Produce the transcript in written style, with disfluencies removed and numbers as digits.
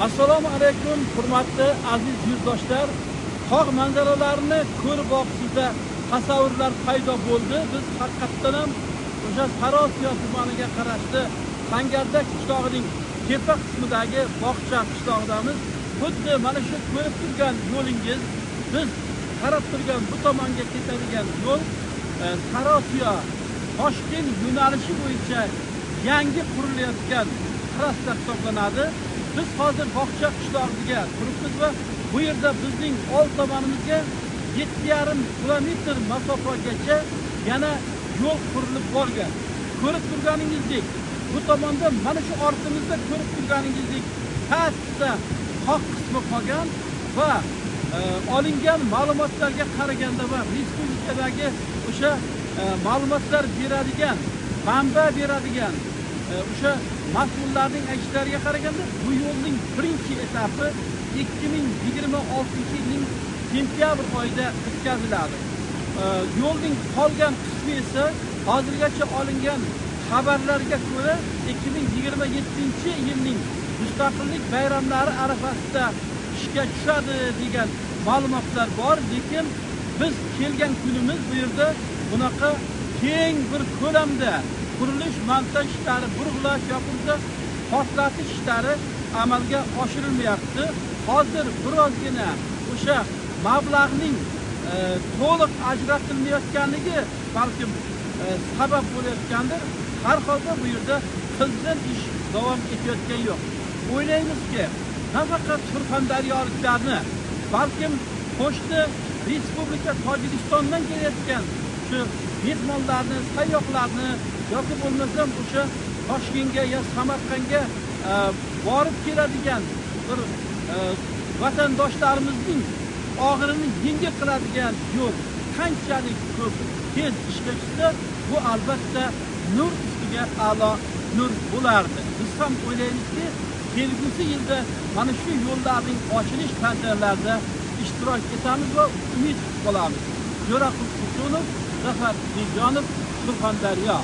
Assalomu alaykum, hurmatli aziz yurtdoshlar. Tog' manzaralarini ko'rib boqsizda tasavvurlar paydo bo'ldi. Biz haqiqatdan ham o'sha Sarosiyo tumaniga qarashli Sangardak qishlog'ining tepa qismidagi bog'cha qishlog'idamiz. Xuddi mana shu ko'rib turgan yo'lingiz, biz qarab turgan bu tomonga ketadigan yo'l Sarosiyo Toshkent yo'nalishi bo'yicha yangi qurilayotgan trasslar hisoblanadi. Biz hozir bog'cha qishlog'iga turibmiz va bu yerda bizning old tomonimizga 7,5 kilometr masofagacha yana yo'l qurilib borgan. Ko'rib turganingizdek, bu tomonda mana shu ortimizda ko'rib turganingizdek pastda qoq qismi qolgan va olingan ma'lumotlarga qaraganda va respublikadagi o'sha ma'lumotlar beradigan, manba beradigan o'sha mas'ullarning aytishlariga qaraganda bu yo'lning birinchi etapi 2026-yilning sentyabr oyida bitkaziladi. Yo'lning qolgan qismi esa hozirgacha olingan xabarlarga ko'ra 2027-yilning mustaqillik bayramlari arafasida ishga tushadi degan ma'lumotlar bor, lekin biz kelgan kunimiz bu yerda bunaqa keng bir ko'lamda qurilish montaj ishlari, burg'lash yoki portlatish ishlari amalga oshirilmayapti. Hozir birozgina o'sha mablag'ning to'liq ajratilmayotganligi balkim sabab bo'layotgandir. Har holda bu yerda qizg'in ish davom etayotgani yo'q. O'ylaymizki, nafaqat surxondaryoliklarni, balkim qo'shni Respublika Tojikistondan kelayotgan shu mehmonlarni, sayyohlarni yoki bo'lmasam o'sha Toshkentga ya Samarqandga borib keladigan bir vatandoshlarimizning og'irini yengil qiladigan yo'l qanchalik ko'p tez ishga tushsa, bu albatta nur ustiga a'lo nur bo'lardi. Biz ham o'ylaymizki, kelgusi yilda mana shu yo'llarning ochilish tantanalarida ishtirok etamiz va umid qilamiz. Jo'raqul Sultonov, Zafar Bejonov, Surxondaryo.